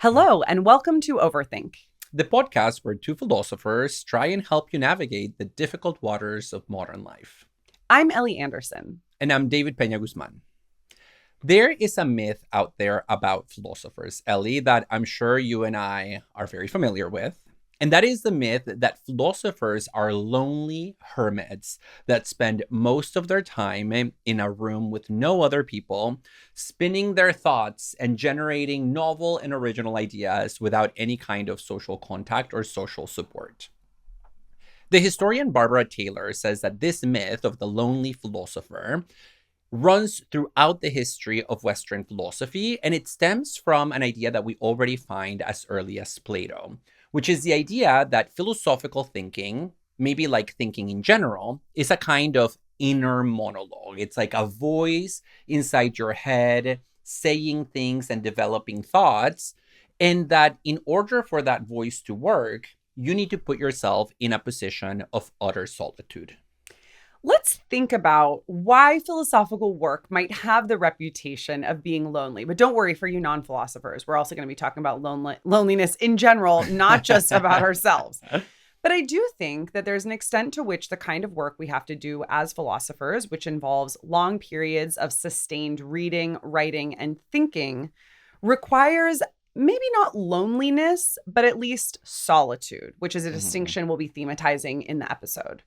Hello, and welcome to Overthink, the podcast where two philosophers try and help you navigate the difficult waters of modern life. I'm Ellie Anderson. And I'm David Peña Guzman. There is a myth out there about philosophers, Ellie, that I'm sure you and I are very familiar with. And that is the myth that philosophers are lonely hermits that spend most of their time in a room with no other people, spinning their thoughts and generating novel and original ideas without any kind of social contact or social support. The historian Barbara Taylor says that this myth of the lonely philosopher runs throughout the history of Western philosophy, and it stems from an idea that we already find as early as Plato, which is the idea that philosophical thinking, maybe like thinking in general, is a kind of inner monologue. It's like a voice inside your head saying things and developing thoughts, and that in order for that voice to work, you need to put yourself in a position of utter solitude. Let's think about why philosophical work might have the reputation of being lonely. But don't worry, for you non-philosophers, we're also going to be talking about loneliness in general, not just about ourselves. But I do think that there's an extent to which the kind of work we have to do as philosophers, which involves long periods of sustained reading, writing, and thinking, requires maybe not loneliness, but at least solitude, which is a distinction we'll be thematizing in the episode.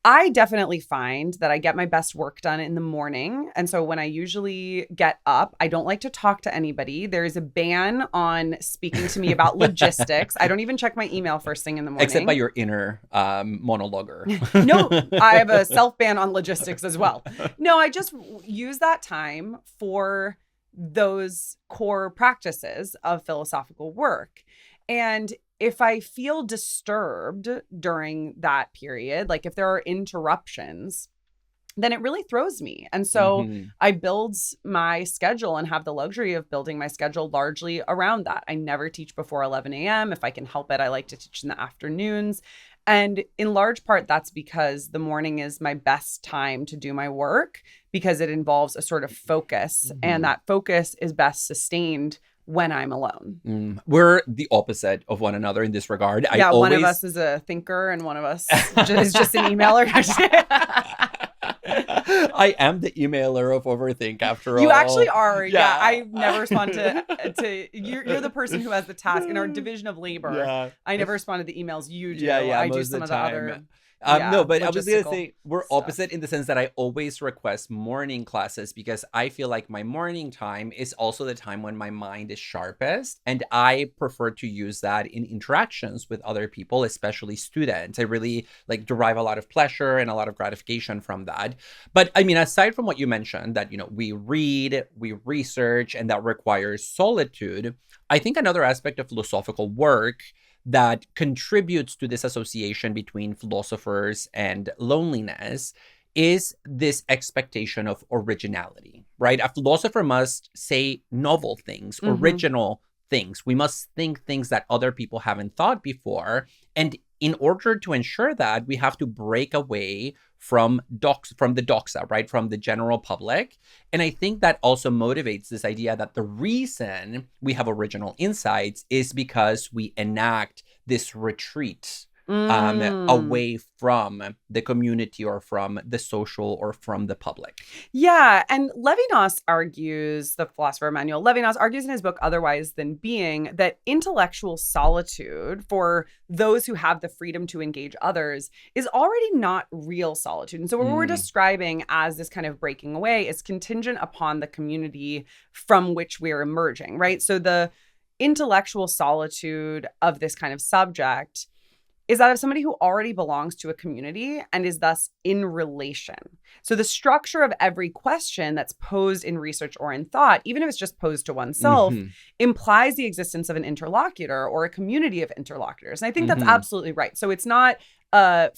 I definitely find that I get my best work done in the morning. And so when I usually get up, I don't like to talk to anybody. There is a ban on speaking to me about logistics. I don't even check my email first thing in the morning. Except by your inner monologuer. No, I have a self-ban on logistics as well. No, I just use that time for those core practices of philosophical work. And if I feel disturbed during that period, like if there are interruptions, then it really throws me. And so I build my schedule and have the luxury of building my schedule largely around that. I never teach before 11 a.m. If I can help it, I like to teach in the afternoons. And in large part, that's because the morning is my best time to do my work because it involves a sort of focus. And that focus is best sustained when I'm alone. We're the opposite of one another in this regard. Yeah, one of us is a thinker and one of us is just an emailer. I am the emailer of Overthink after all. You actually are. Yeah. I never respond to you're the person who has the task in our division of labor. Yeah. I never respond to the emails you do. Yeah, I do some of the other. No, but I was going to say we're opposite in the sense that I always request morning classes because I feel like my morning time is also the time when my mind is sharpest. And I prefer to use that in interactions with other people, especially students. I really derive a lot of pleasure and a lot of gratification from that. But I mean, aside from what you mentioned, that, we read, we research, and that requires solitude, I think another aspect of philosophical work that contributes to this association between philosophers and loneliness is this expectation of originality, right? A philosopher must say novel things, original things. We must think things that other people haven't thought before. And in order to ensure that, we have to break away from the doxa, right? From the general public. And I think that also motivates this idea that the reason we have original insights is because we enact this retreat away from the community or from the social or from the public. Yeah. And Levinas argues, the philosopher Emmanuel Levinas argues in his book, Otherwise Than Being, that intellectual solitude for those who have the freedom to engage others is already not real solitude. And so what we're describing as this kind of breaking away is contingent upon the community from which we're emerging, right? So the intellectual solitude of this kind of subject is that of somebody who already belongs to a community and is thus in relation. So the structure of every question that's posed in research or in thought, even if it's just posed to oneself, implies the existence of an interlocutor or a community of interlocutors. And I think that's absolutely right. So it's not a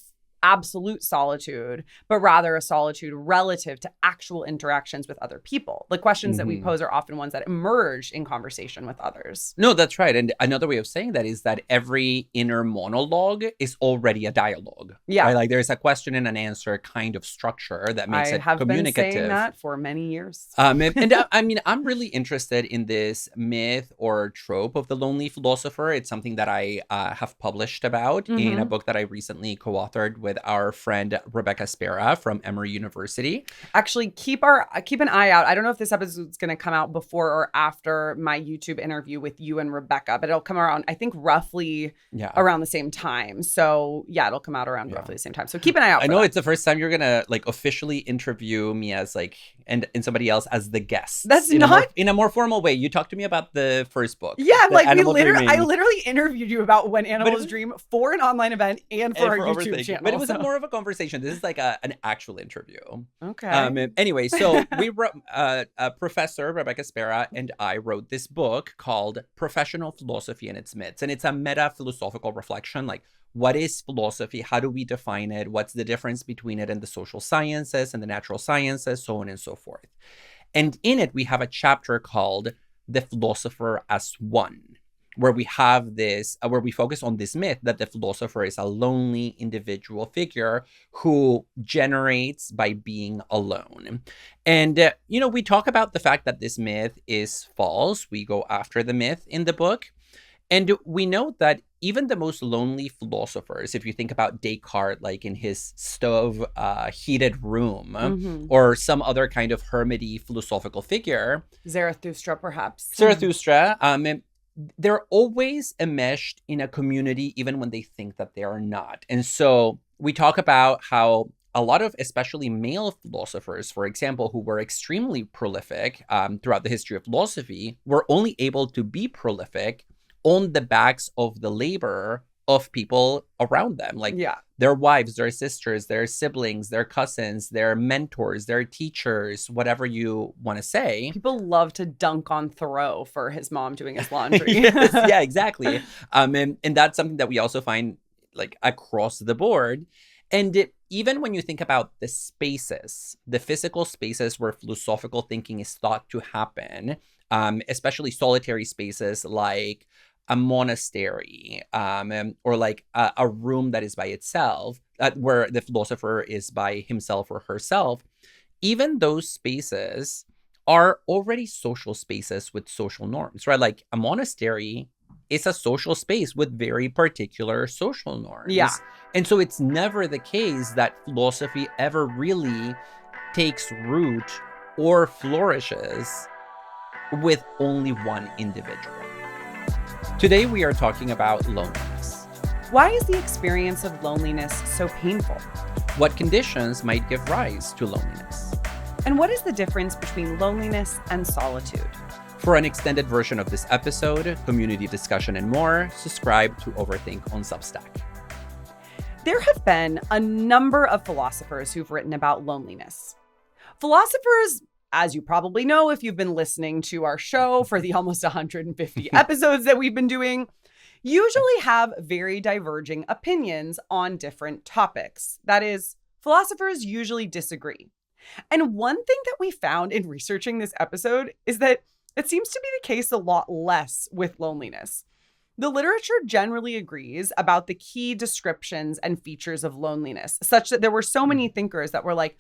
absolute solitude, but rather a solitude relative to actual interactions with other people. The questions that we pose are often ones that emerge in conversation with others. No, that's right. And another way of saying that is that every inner monologue is already a dialogue. Yeah. Right? Like there's a question and an answer kind of structure that makes it communicative. I have been saying that for many years. And I mean, I'm really interested in this myth or trope of the lonely philosopher. It's something that I have published about in a book that I recently co-authored with our friend Rebecca Spera from Améry University. Actually, keep an eye out. I don't know if this episode is going to come out before or after my YouTube interview with you and Rebecca, but it'll come around, I think, roughly around the same time. So yeah, it'll come out around roughly the same time. So keep an eye out. I know it's the first time you're going to like officially interview me as like, and somebody else as the guest. That's in a more formal way. You talked to me about the first book. Yeah, like I literally interviewed you about When Animals Dream for an online event and for our YouTube channel. But it was more of a conversation. This is like an actual interview. Okay. Anyway, so we wrote, Professor Rebecca Spera and I wrote this book called Professional Philosophy and Its Myths. And it's a meta-philosophical reflection, like what is philosophy? How do we define it? What's the difference between it and the social sciences and the natural sciences, so on and so forth. And in it, we have a chapter called The Philosopher as One, where we have this, where we focus on this myth that the philosopher is a lonely individual figure who generates by being alone. And, we talk about the fact that this myth is false. We go after the myth in the book. And we note that even the most lonely philosophers, if you think about Descartes, like in his heated room, or some other kind of hermity philosophical figure. Zarathustra, perhaps. They're always enmeshed in a community, even when they think that they are not. And so we talk about how a lot of, especially male philosophers, for example, who were extremely prolific throughout the history of philosophy, were only able to be prolific on the backs of the labor of people around them, like their wives, their sisters, their siblings, their cousins, their mentors, their teachers, whatever you want to say. People love to dunk on Thoreau for his mom doing his laundry. Yes, yeah, exactly. And that's something that we also find like across the board. And even when you think about the spaces, the physical spaces where philosophical thinking is thought to happen, especially solitary spaces like a monastery, or like a room that is by itself, where the philosopher is by himself or herself, even those spaces are already social spaces with social norms, right? Like a monastery is a social space with very particular social norms. Yeah. And so it's never the case that philosophy ever really takes root or flourishes with only one individual. Today, we are talking about loneliness. Why is the experience of loneliness so painful? What conditions might give rise to loneliness? And what is the difference between loneliness and solitude? For an extended version of this episode, community discussion, and more, subscribe to Overthink on Substack. There have been a number of philosophers who've written about loneliness. Philosophers, as you probably know if you've been listening to our show for the almost 150 episodes that we've been doing, usually have very diverging opinions on different topics. That is, philosophers usually disagree. And one thing that we found in researching this episode is that it seems to be the case a lot less with loneliness. The literature generally agrees about the key descriptions and features of loneliness, such that there were so many thinkers that were like,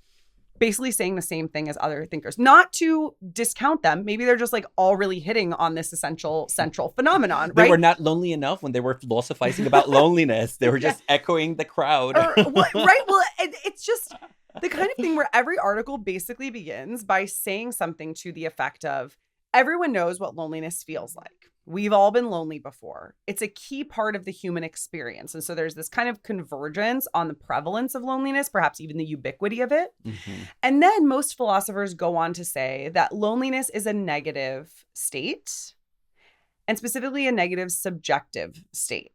basically saying the same thing as other thinkers. Not to discount them. Maybe they're just like all really hitting on this essential central phenomenon, right? They were not lonely enough when they were philosophizing about loneliness. They were just echoing the crowd. Right? Well, it's just the kind of thing where every article basically begins by saying something to the effect of, everyone knows what loneliness feels like. We've all been lonely before. It's a key part of the human experience. And so there's this kind of convergence on the prevalence of loneliness, perhaps even the ubiquity of it. And then most philosophers go on to say that loneliness is a negative state, and specifically a negative subjective state.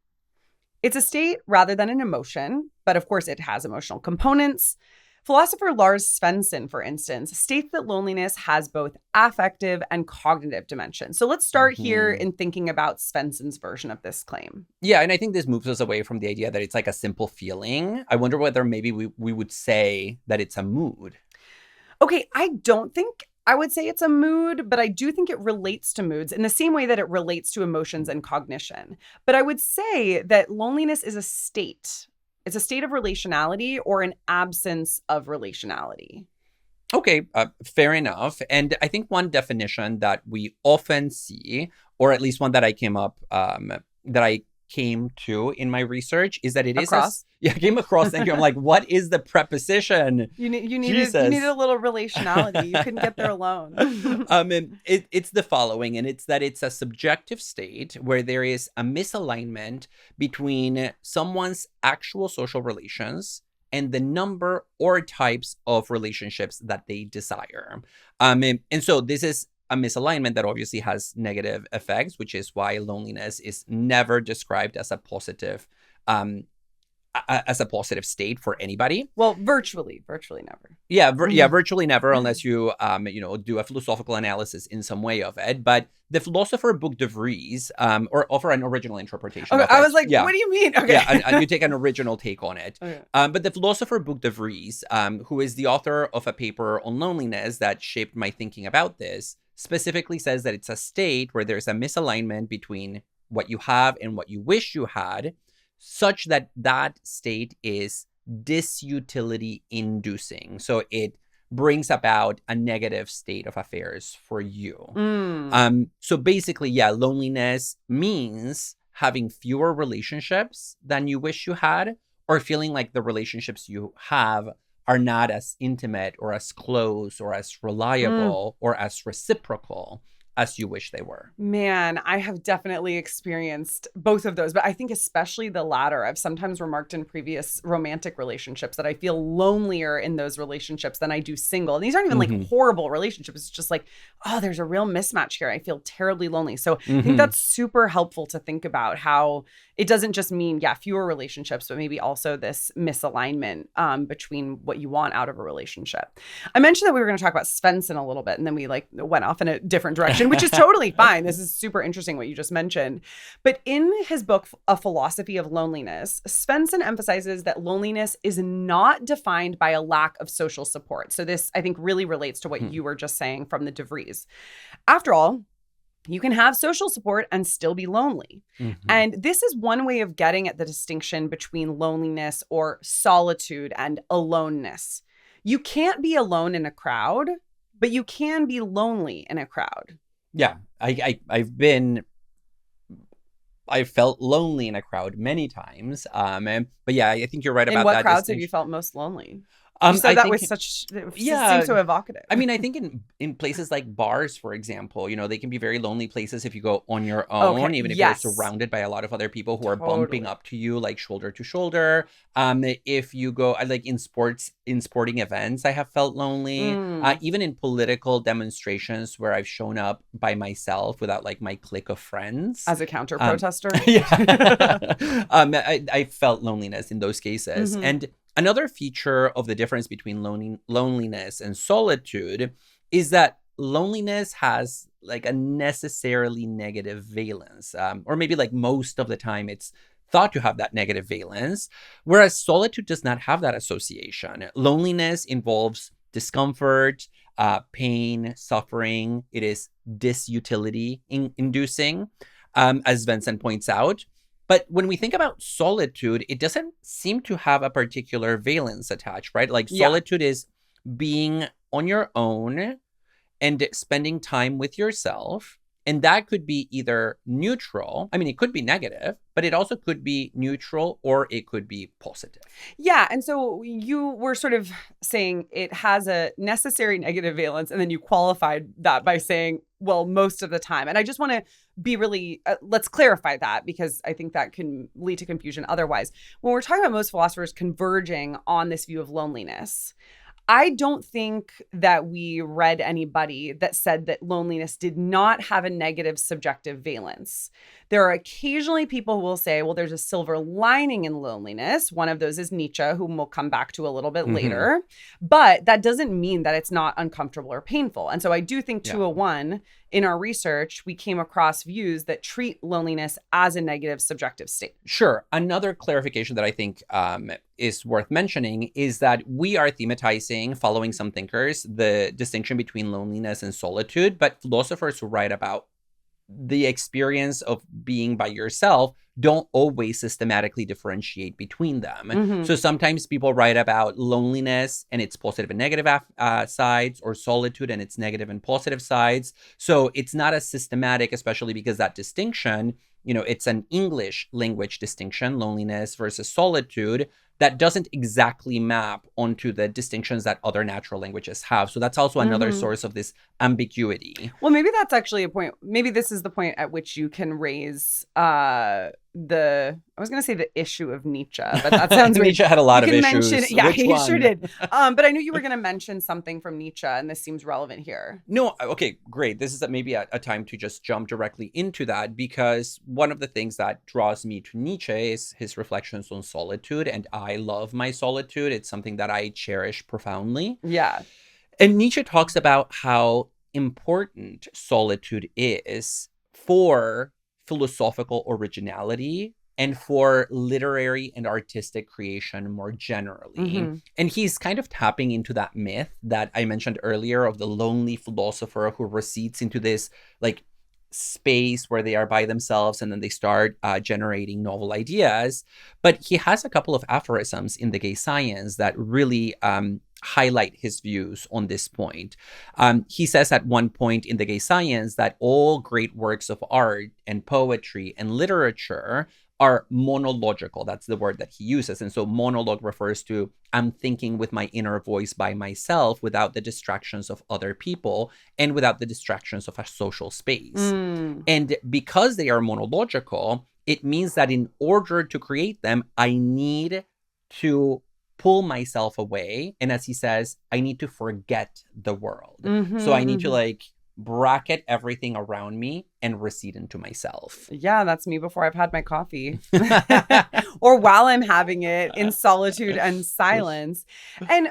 It's a state rather than an emotion, but of course it has emotional components. Philosopher Lars Svensson, for instance, states that loneliness has both affective and cognitive dimensions. So let's start here in thinking about Svensson's version of this claim. Yeah, and I think this moves us away from the idea that it's like a simple feeling. I wonder whether maybe we would say that it's a mood. Okay, I don't think I would say it's a mood, but I do think it relates to moods in the same way that it relates to emotions and cognition. But I would say that loneliness is a state. It's a state of relationality or an absence of relationality. Okay, fair enough. And I think one definition that we often see, or at least one that I came to in my research, is that it came across. Thank you. I'm like, what is the preposition? You needed a little relationality. You couldn't get there alone. And it's the following, and it's that it's a subjective state where there is a misalignment between someone's actual social relations and the number or types of relationships that they desire. And so this is a misalignment that obviously has negative effects, which is why loneliness is never described as a positive state for anybody. Well, virtually never. Yeah, virtually never, unless you do a philosophical analysis in some way of it. But the philosopher book De Vries or offer an original interpretation. Okay, of it. I was like, what do you mean? Okay, yeah, and you take an original take on it. Okay. But the philosopher book De Vries, who is the author of a paper on loneliness that shaped my thinking about this, specifically says that it's a state where there's a misalignment between what you have and what you wish you had, such that that state is disutility inducing. So it brings about a negative state of affairs for you. So basically, loneliness means having fewer relationships than you wish you had, or feeling like the relationships you have are not as intimate or as close or as reliable or as reciprocal as you wish they were. Man, I have definitely experienced both of those, but I think especially the latter. I've sometimes remarked in previous romantic relationships that I feel lonelier in those relationships than I do single. And these aren't even like horrible relationships. It's just like, oh, there's a real mismatch here. I feel terribly lonely. So I think that's super helpful to think about how it doesn't just mean, fewer relationships, but maybe also this misalignment between what you want out of a relationship. I mentioned that we were going to talk about Svensson a little bit, and then we went off in a different direction, which is totally fine. This is super interesting what you just mentioned. But in his book, A Philosophy of Loneliness, Svensson emphasizes that loneliness is not defined by a lack of social support. So this, I think, really relates to what you were just saying from the De Vries. After all, you can have social support and still be lonely. And this is one way of getting at the distinction between loneliness or solitude and aloneness. You can't be alone in a crowd, but you can be lonely in a crowd. Yeah, I felt lonely in a crowd many times. But yeah, I think you're right about that. In what crowds have you felt most lonely? You said that with such, it seems so evocative. I mean, I think in places like bars, for example, they can be very lonely places if you go on your own, even if you're surrounded by a lot of other people who are bumping up to you, like shoulder to shoulder. If you go, like in sporting events, I have felt lonely. Even in political demonstrations where I've shown up by myself without like my clique of friends. As a counter protester? I felt loneliness in those cases. And another feature of the difference between loneliness and solitude is that loneliness has like a necessarily negative valence, or maybe like most of the time it's thought to have that negative valence, whereas solitude does not have that association. Loneliness involves discomfort, pain, suffering. It is disutility inducing, as Vincent points out. But when we think about solitude, it doesn't seem to have a particular valence attached, right? Like solitude is being on your own and spending time with yourself. And that could be either neutral. I mean, it could be negative, but it also could be neutral or it could be positive. Yeah. And so you were sort of saying it has a necessary negative valence. And then you qualified that by saying, well, most of the time. And I just want to be really, let's clarify that, because I think that can lead to confusion otherwise. When we're talking about most philosophers converging on this view of loneliness, I don't think that we read anybody that said that loneliness did not have a negative subjective valence. There are occasionally people who will say, well, there's a silver lining in loneliness. One of those is Nietzsche, whom we'll come back to a little bit later. But that doesn't mean that it's not uncomfortable or painful. And so I do think 201, in our research, we came across views that treat loneliness as a negative subjective state. Sure. Another clarification that I think is worth mentioning is that we are thematizing, following some thinkers, the distinction between loneliness and solitude. But philosophers who write about the experience of being by yourself don't always systematically differentiate between them. So sometimes people write about loneliness and its positive and negative sides, or solitude and its negative and positive sides. So it's not as systematic, especially because that distinction, it's an English language distinction, loneliness versus solitude, that doesn't exactly map onto the distinctions that other natural languages have. So that's also another source of this ambiguity. Well, maybe that's actually a point. Maybe this is the point at which you can raise I was going to say the issue of Nietzsche, but that sounds Nietzsche had a lot of issues. He sure did. But I knew you were going to mention something from Nietzsche, and this seems relevant here. No, okay, great. This is maybe a time to just jump directly into that, because one of the things that draws me to Nietzsche is his reflections on solitude, and I love my solitude. It's something that I cherish profoundly. Yeah. And Nietzsche talks about how important solitude is for philosophical originality and for literary and artistic creation more generally. And he's kind of tapping into that myth that I mentioned earlier of the lonely philosopher who recedes into this space where they are by themselves and then they start generating novel ideas. But he has a couple of aphorisms in The Gay Science that really highlight his views on this point. He says at one point in The Gay Science that all great works of art and poetry and literature are monological. That's the word that he uses. And so monologue refers to I'm thinking with my inner voice by myself without the distractions of other people and without the distractions of a social space. And because they are monological, it means that in order to create them, I need to pull myself away. And as he says, I need to forget the world. So I need to bracket everything around me and recede into myself. Yeah, that's me before I've had my coffee or while I'm having it in solitude and silence. And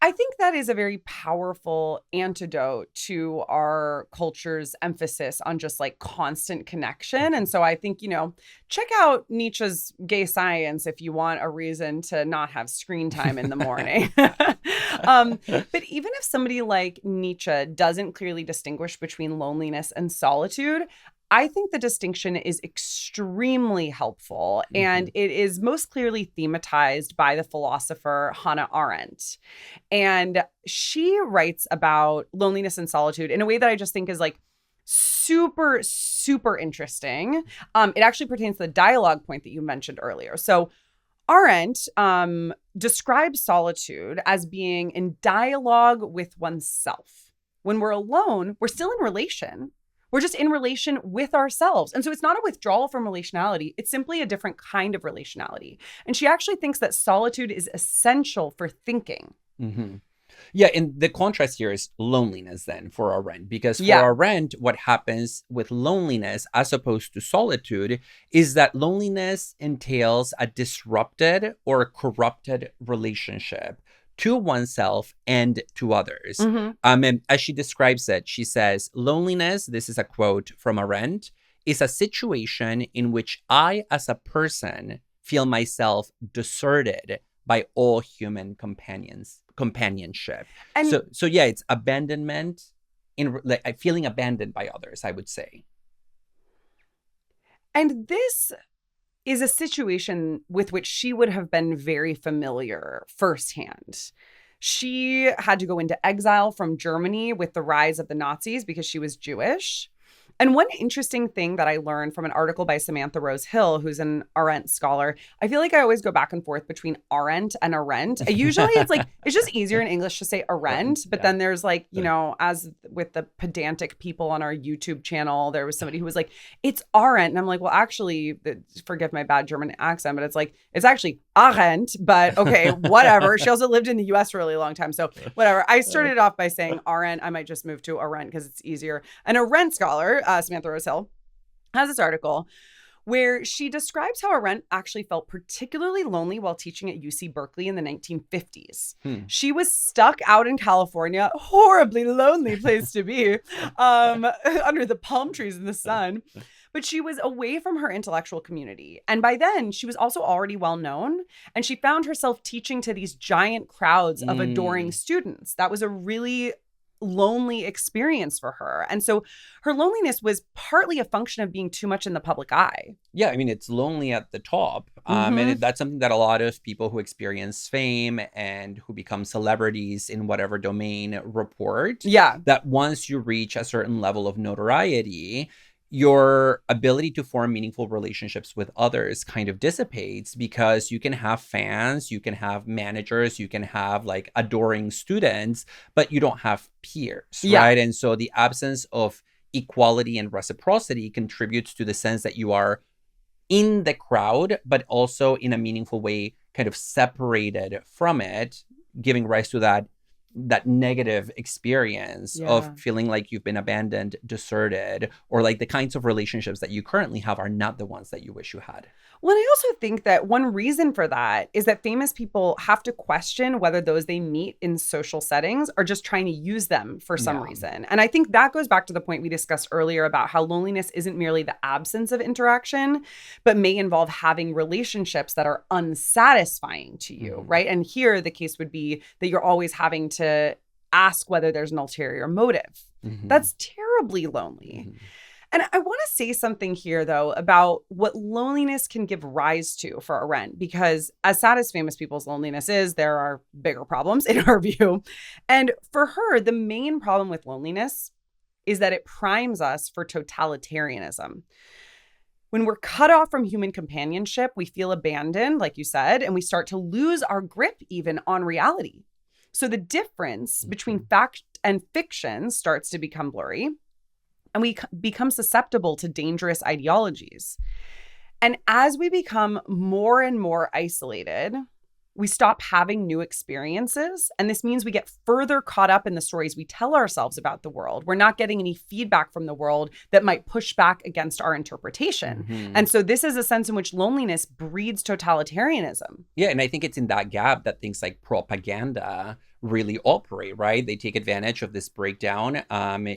I think that is a very powerful antidote to our culture's emphasis on just constant connection. And so I think, check out Nietzsche's Gay Science if you want a reason to not have screen time in the morning. But even if somebody like Nietzsche doesn't clearly distinguish between loneliness and solitude, I think the distinction is extremely helpful, and it is most clearly thematized by the philosopher Hannah Arendt. And she writes about loneliness and solitude in a way that I just think is super, super interesting. It actually pertains to the dialogue point that you mentioned earlier. So Arendt describes solitude as being in dialogue with oneself. When we're alone, we're still in relation. We're just in relation with ourselves. And so it's not a withdrawal from relationality. It's simply a different kind of relationality. And she actually thinks that solitude is essential for thinking. Yeah, and the contrast here is loneliness then for Arendt, because for Arendt, what happens with loneliness as opposed to solitude is that loneliness entails a disrupted or corrupted relationship to oneself and to others. And as she describes it, she says, loneliness, this is a quote from Arendt, is a situation in which I as a person feel myself deserted by all human companionship. And so yeah, it's abandonment, feeling abandoned by others, I would say. And this is a situation with which she would have been very familiar firsthand. She had to go into exile from Germany with the rise of the Nazis because she was Jewish. And one interesting thing that I learned from an article by Samantha Rose Hill, who's an Arendt scholar, I feel like I always go back and forth between Arendt and Arendt. Usually it's just easier in English to say Arendt, but then there's like, as with the pedantic people on our YouTube channel, there was somebody who was like, it's Arendt. And I'm like, well, actually, forgive my bad German accent, but it's actually Arendt, but okay, whatever. She also lived in the US for a really long time. So whatever. I started off by saying Arendt. I might just move to Arendt because it's easier. An Arendt scholar, Samantha Rose Hill, has this article where she describes how Arendt actually felt particularly lonely while teaching at UC Berkeley in the 1950s. She was stuck out in California, horribly lonely place to be, under the palm trees in the sun. But she was away from her intellectual community. And by then, she was also already well known. And she found herself teaching to these giant crowds of adoring students. That was a really lonely experience for her. And so her loneliness was partly a function of being too much in the public eye. Yeah, I mean, it's lonely at the top. And that's something that a lot of people who experience fame and who become celebrities in whatever domain report. Yeah. That once you reach a certain level of notoriety, your ability to form meaningful relationships with others kind of dissipates because you can have fans, you can have managers, you can have like adoring students, but you don't have peers, right? And so the absence of equality and reciprocity contributes to the sense that you are in the crowd, but also in a meaningful way kind of separated from it, giving rise to that negative experience of feeling like you've been abandoned, deserted, or like the kinds of relationships that you currently have are not the ones that you wish you had. Well, and I also think that one reason for that is that famous people have to question whether those they meet in social settings are just trying to use them for some reason. And I think that goes back to the point we discussed earlier about how loneliness isn't merely the absence of interaction, but may involve having relationships that are unsatisfying to you, right? And here the case would be that you're always having to ask whether there's an ulterior motive. That's terribly lonely. And I want to say something here, though, about what loneliness can give rise to for Arendt, because as sad as famous people's loneliness is, there are bigger problems in our view. And for her, the main problem with loneliness is that it primes us for totalitarianism. When we're cut off from human companionship, we feel abandoned, like you said, and we start to lose our grip even on reality. So the difference between fact and fiction starts to become blurry. And we become susceptible to dangerous ideologies. And as we become more and more isolated, we stop having new experiences. And this means we get further caught up in the stories we tell ourselves about the world. We're not getting any feedback from the world that might push back against our interpretation. And so this is a sense in which loneliness breeds totalitarianism. Yeah, and I think it's in that gap that things like propaganda really operate, right? They take advantage of this breakdown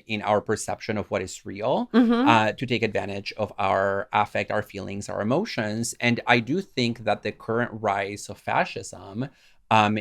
in our perception of what is real to take advantage of our affect, our feelings, our emotions. And I do think that the current rise of fascism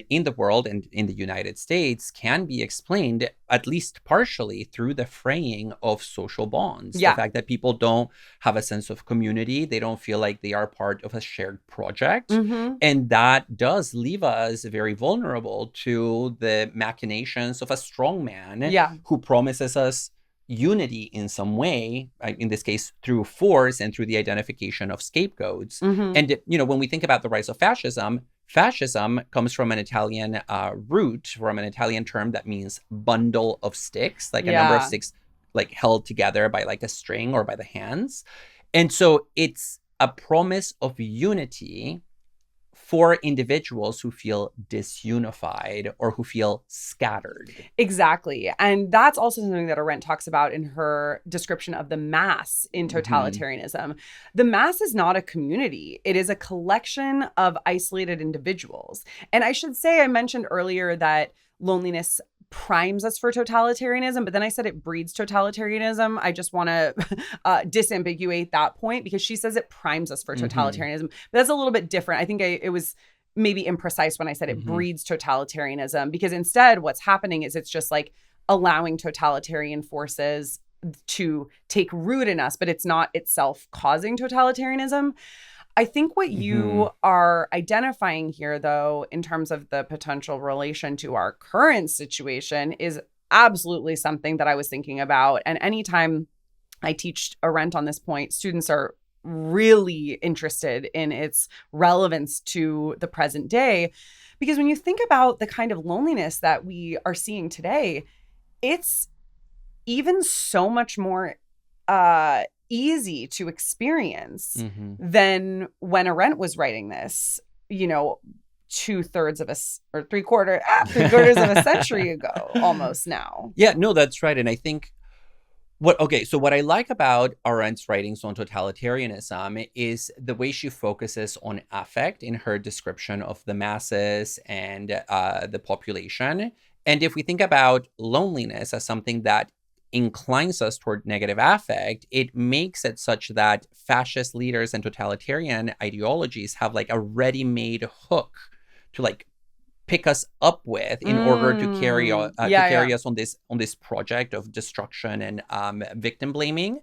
in the world and in the United States can be explained, at least partially, through the fraying of social bonds. The fact that people don't have a sense of community, they don't feel like they are part of a shared project. And that does leave us very vulnerable to the machinations of a strong man who promises us unity in some way, in this case, through force and through the identification of scapegoats. And, when we think about the rise of fascism, fascism comes from an Italian root, from an Italian term that means bundle of sticks, like a number of sticks like held together by like a string or by the hands. And so it's a promise of unity for individuals who feel disunified or who feel scattered. Exactly. And that's also something that Arendt talks about in her description of the mass in totalitarianism. The mass is not a community. It is a collection of isolated individuals. And I should say, I mentioned earlier that loneliness primes us for totalitarianism, but then I said it breeds totalitarianism. I just want to disambiguate that point because she says it primes us for totalitarianism. But that's a little bit different. I think it was maybe imprecise when I said it breeds totalitarianism, because instead what's happening is it's just like allowing totalitarian forces to take root in us, but it's not itself causing totalitarianism. I think what you are identifying here, though, in terms of the potential relation to our current situation is absolutely something that I was thinking about. And anytime I teach Arendt on this point. Students are really interested in its relevance to the present day. Because when you think about the kind of loneliness that we are seeing today, it's even so much more easy to experience than when Arendt was writing this, 2/3 of or three-quarters of a century ago, almost now. Yeah, no, that's right. And I think what I like about Arendt's writings on totalitarianism is the way she focuses on affect in her description of the masses and the population. And if we think about loneliness as something that inclines us toward negative affect, it makes it such that fascist leaders and totalitarian ideologies have like a ready-made hook to like pick us up with in order to carry us on this project of destruction and victim blaming.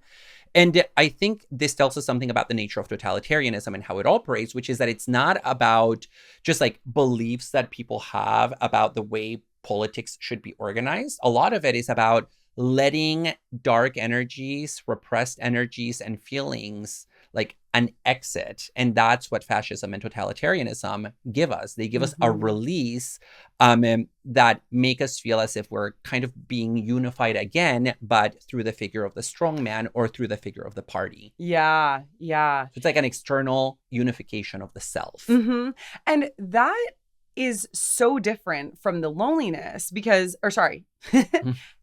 And I think this tells us something about the nature of totalitarianism and how it operates, which is that it's not about just like beliefs that people have about the way politics should be organized. A lot of it is about letting dark energies, repressed energies, and feelings like an exit. And that's what fascism and totalitarianism give us. They give us a release that make us feel as if we're kind of being unified again, but through the figure of the strongman or through the figure of the party. Yeah. So it's like an external unification of the self. And that is so different from the loneliness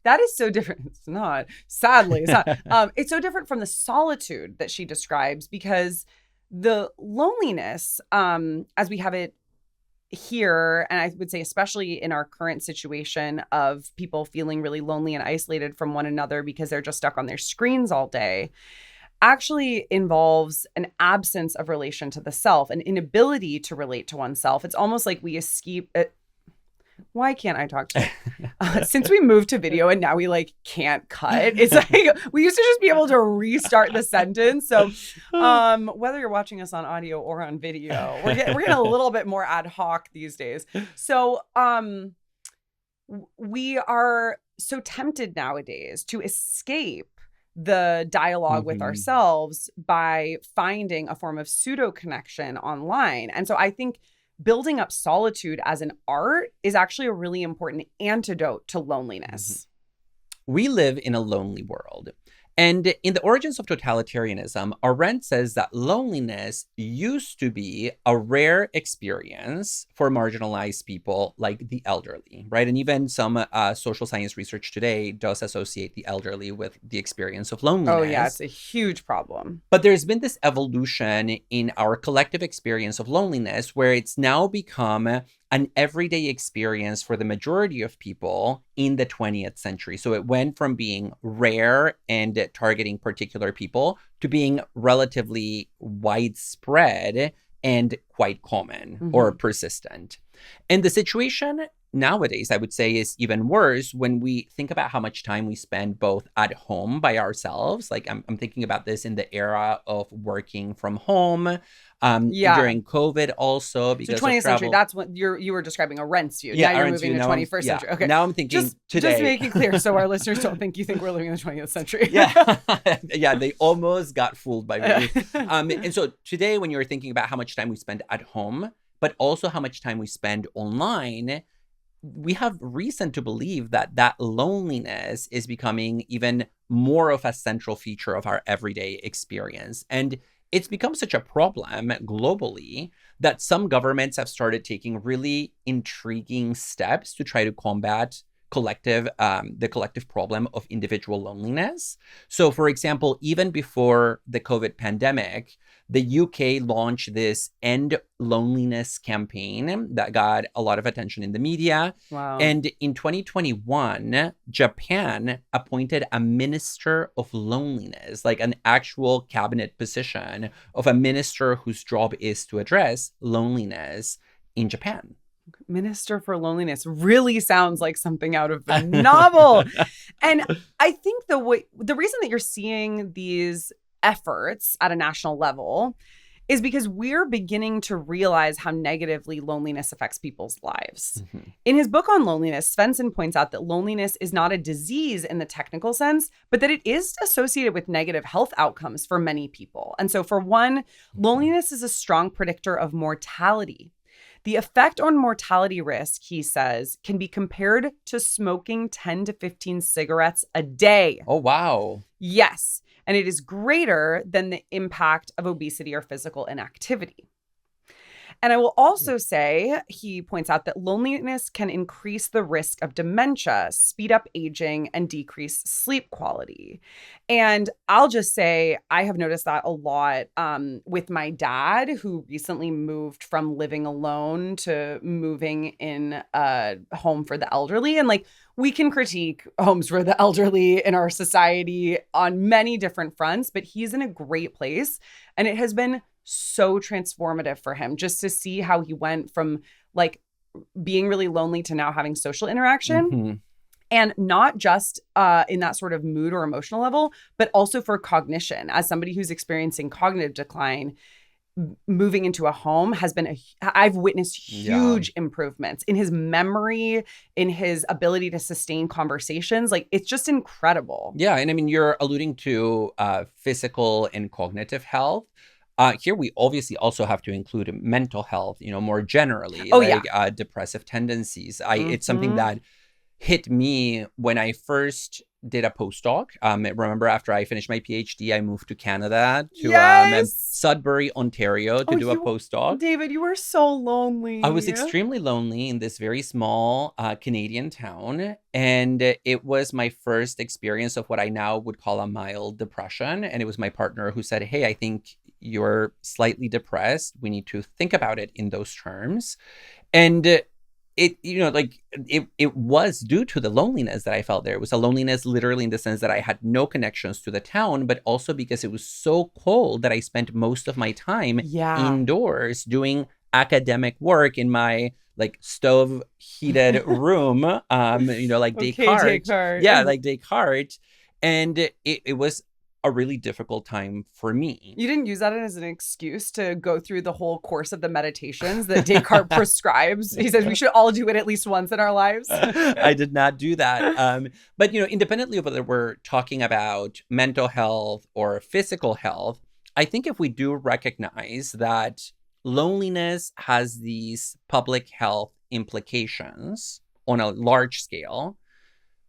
that is so different. It's not, sadly, it's not. It's so different from the solitude that she describes, because the loneliness, as we have it here, and I would say especially in our current situation of people feeling really lonely and isolated from one another because they're just stuck on their screens all day, actually involves an absence of relation to the self, an inability to relate to oneself. It's almost like we escape it. Why can't I talk to you? Since we moved to video and now we like can't cut, it's like we used to just be able to restart the sentence. So whether you're watching us on audio or on video, we're getting a little bit more ad hoc these days. So we are so tempted nowadays to escape the dialogue with ourselves by finding a form of pseudo connection online. And so I think building up solitude as an art is actually a really important antidote to loneliness. We live in a lonely world. And in The Origins of Totalitarianism, Arendt says that loneliness used to be a rare experience for marginalized people like the elderly, right? And even some social science research today does associate the elderly with the experience of loneliness. Oh, yeah, it's a huge problem. But there's been this evolution in our collective experience of loneliness where it's now become an everyday experience for the majority of people in the 20th century. So it went from being rare and targeting particular people to being relatively widespread and quite common or persistent. And the situation nowadays, I would say, is even worse when we think about how much time we spend both at home by ourselves. Like I'm thinking about this in the era of working from home, during COVID also, because so 20th century, that's what you were describing Arendt's view. Yeah, now you're moving to 21st century. Okay. Now I'm thinking today. Just making clear so our listeners don't think you think we're living in the 20th century. Yeah, they almost got fooled by me. And so today, when you're thinking about how much time we spend at home, but also how much time we spend online, we have reason to believe that that loneliness is becoming even more of a central feature of our everyday experience. And it's become such a problem globally that some governments have started taking really intriguing steps to try to combat the collective problem of individual loneliness. So, for example, even before the COVID pandemic, the UK launched this End Loneliness campaign that got a lot of attention in the media. Wow. And in 2021, Japan appointed a minister of loneliness, like an actual cabinet position of a minister whose job is to address loneliness in Japan. Minister for Loneliness really sounds like something out of a novel. And I think the reason that you're seeing these efforts at a national level is because we're beginning to realize how negatively loneliness affects people's lives. Mm-hmm. In his book on loneliness, Svensson points out that loneliness is not a disease in the technical sense, but that it is associated with negative health outcomes for many people. And so for one, loneliness is a strong predictor of mortality. The effect on mortality risk, he says, can be compared to smoking 10 to 15 cigarettes a day. Oh, wow. Yes. And it is greater than the impact of obesity or physical inactivity. And I will also say, he points out that loneliness can increase the risk of dementia, speed up aging, and decrease sleep quality. And I'll just say, I have noticed that a lot with my dad, who recently moved from living alone to moving in a home for the elderly. And like, we can critique homes for the elderly in our society on many different fronts, but he's in a great place. And it has been so transformative for him just to see how he went from like being really lonely to now having social interaction. Mm-hmm. And not just in that sort of mood or emotional level, but also for cognition. As somebody who's experiencing cognitive decline, moving into a home has been I've witnessed huge improvements in his memory, in his ability to sustain conversations. Like, it's just incredible. Yeah. And I mean, you're alluding to physical and cognitive health. Here, we obviously also have to include mental health, more generally, depressive tendencies. It's something that hit me when I first did a postdoc. Remember, after I finished my PhD, I moved to Canada, to Sudbury, Ontario, to do a postdoc. David, you were so lonely. I was extremely lonely in this very small Canadian town. And it was my first experience of what I now would call a mild depression. And it was my partner who said, hey, I think you're slightly depressed. We need to think about it in those terms. And it was due to the loneliness that I felt there. It was a loneliness literally in the sense that I had no connections to the town, but also because it was so cold that I spent most of my time indoors doing academic work in my like stove heated room, like Descartes. Yeah, like Descartes. And it was a really difficult time for me. You didn't use that as an excuse to go through the whole course of the meditations that Descartes prescribes. He says we should all do it at least once in our lives. I did not do that. But, independently of whether we're talking about mental health or physical health, I think if we do recognize that loneliness has these public health implications on a large scale,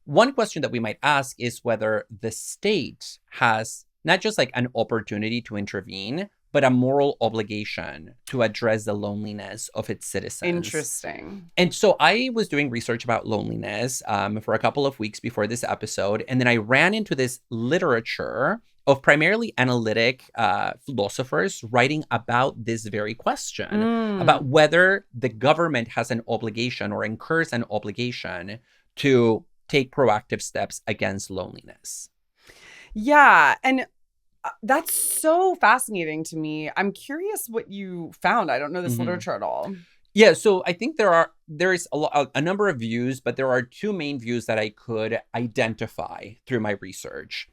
one question that we might ask is whether the state has not just like an opportunity to intervene, but a moral obligation to address the loneliness of its citizens. Interesting. And so I was doing research about loneliness for a couple of weeks before this episode. And then I ran into this literature of primarily analytic philosophers writing about this very question, about whether the government has an obligation or incurs an obligation to take proactive steps against loneliness. Yeah. And that's so fascinating to me. I'm curious what you found. I don't know this literature at all. Yeah. So I think there is a number of views, but there are two main views that I could identify through my research.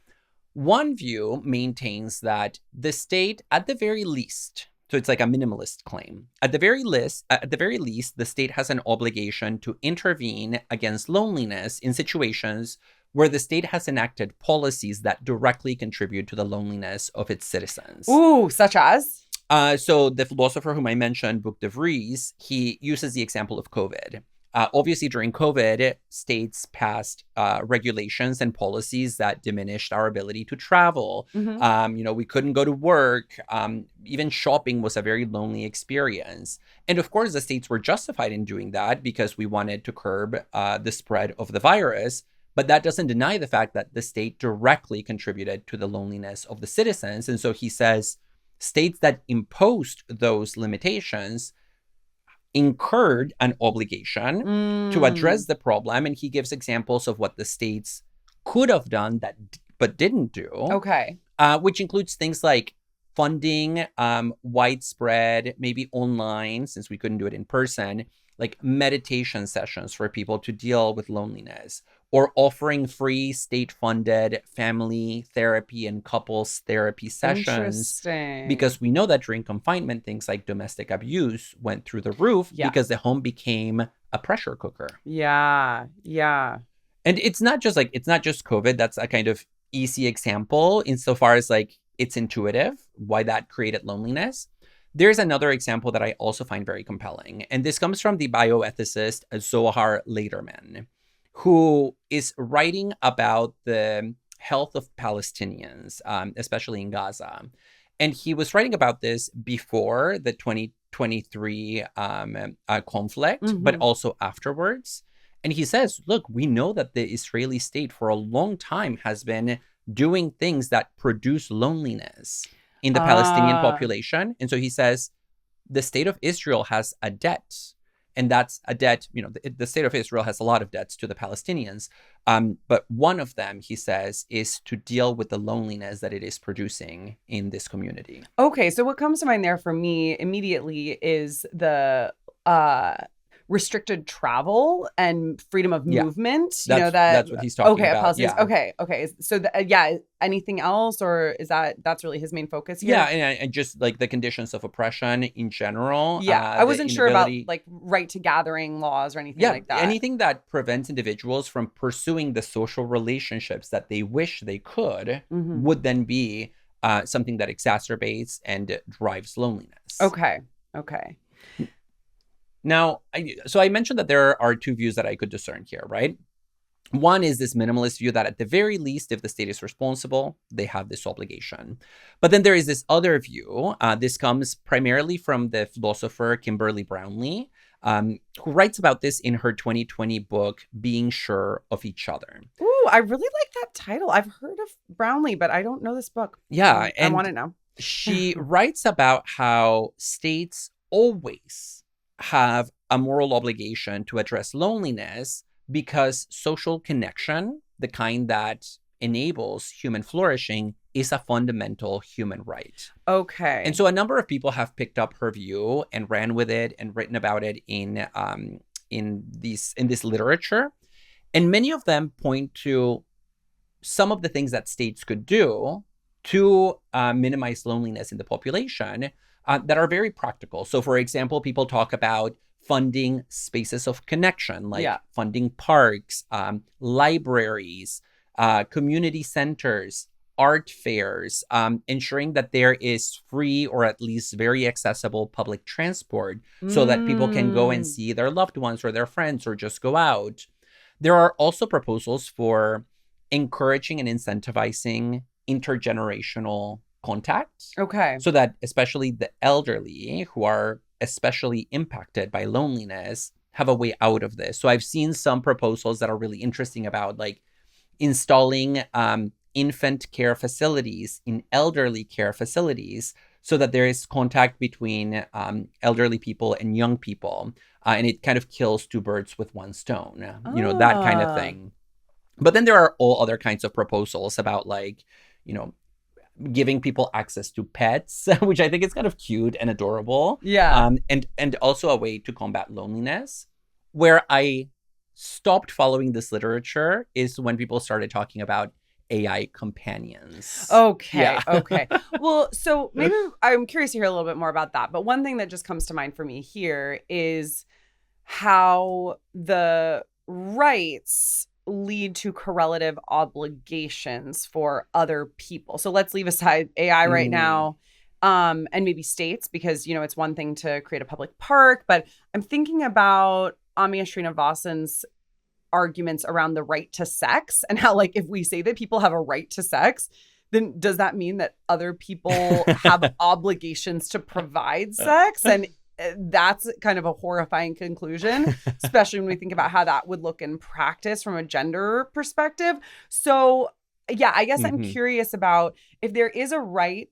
One view maintains that the state, at the very least, so it's like a minimalist claim. At the very least, the state has an obligation to intervene against loneliness in situations where the state has enacted policies that directly contribute to the loneliness of its citizens. Ooh, such as? So the philosopher whom I mentioned, Boek de Vries, he uses the example of COVID. Obviously, during COVID, states passed regulations and policies that diminished our ability to travel. We couldn't go to work. Even shopping was a very lonely experience. And of course, the states were justified in doing that because we wanted to curb the spread of the virus. But that doesn't deny the fact that the state directly contributed to the loneliness of the citizens. And so he says states that imposed those limitations incurred an obligation to address the problem. And he gives examples of what the states could have done but didn't do. Okay. Which includes things like funding widespread, maybe online, since we couldn't do it in person, like meditation sessions for people to deal with loneliness, or offering free state-funded family therapy and couples therapy sessions. Because we know that during confinement, things like domestic abuse went through the roof because the home became a pressure cooker. Yeah. And it's not just COVID. That's a kind of easy example insofar as like it's intuitive why that created loneliness. There's another example that I also find very compelling. And this comes from the bioethicist Zohar Lederman, who is writing about the health of Palestinians, especially in Gaza. And he was writing about this before the 2023 conflict, but also afterwards. And he says, look, we know that the Israeli state for a long time has been doing things that produce loneliness in the Palestinian population. And so he says, the state of Israel has a debt. And that's a debt, the state of Israel has a lot of debts to the Palestinians. But one of them, he says, is to deal with the loneliness that it is producing in this community. Okay, so what comes to mind there for me immediately is the restricted travel and freedom of movement. That's what he's talking about. Okay. So anything else, or is that's really his main focus here? Yeah, and just like the conditions of oppression in general. Yeah, I wasn't sure about like right to gathering laws or anything like that. Anything that prevents individuals from pursuing the social relationships that they wish they could would then be something that exacerbates and drives loneliness. Okay. Now, I mentioned that there are two views that I could discern here, right? One is this minimalist view that at the very least, if the state is responsible, they have this obligation. But then there is this other view. This comes primarily from the philosopher Kimberly Brownlee, who writes about this in her 2020 book, Being Sure of Each Other. Ooh, I really like that title. I've heard of Brownlee, but I don't know this book. Yeah. I want to know. She writes about how states always have a moral obligation to address loneliness because social connection, the kind that enables human flourishing, is a fundamental human right. Okay. And so a number of people have picked up her view and ran with it and written about it in this literature. And many of them point to some of the things that states could do to minimize loneliness in the population that are very practical. So, for example, people talk about funding spaces of connection, like funding parks, libraries, community centers, art fairs, ensuring that there is free or at least very accessible public transport so that people can go and see their loved ones or their friends or just go out. There are also proposals for encouraging and incentivizing intergenerational contact. Okay. So that especially the elderly who are especially impacted by loneliness have a way out of this. So I've seen some proposals that are really interesting about like installing infant care facilities in elderly care facilities so that there is contact between elderly people and young people. And it kind of kills two birds with one stone, that kind of thing. But then there are all other kinds of proposals about like, giving people access to pets, which I think is kind of cute and adorable. Yeah. And also a way to combat loneliness. Where I stopped following this literature is when people started talking about AI companions. Okay. Yeah. Okay. Well, so maybe I'm curious to hear a little bit more about that. But one thing that just comes to mind for me here is how the rights lead to correlative obligations for other people. So let's leave aside AI right now, and maybe states, because, it's one thing to create a public park, but I'm thinking about Amia Srinivasan's arguments around the right to sex and how, like, if we say that people have a right to sex, then does that mean that other people have obligations to provide sex? And that's kind of a horrifying conclusion, especially when we think about how that would look in practice from a gender perspective. So, yeah, I guess I'm curious about if there is a right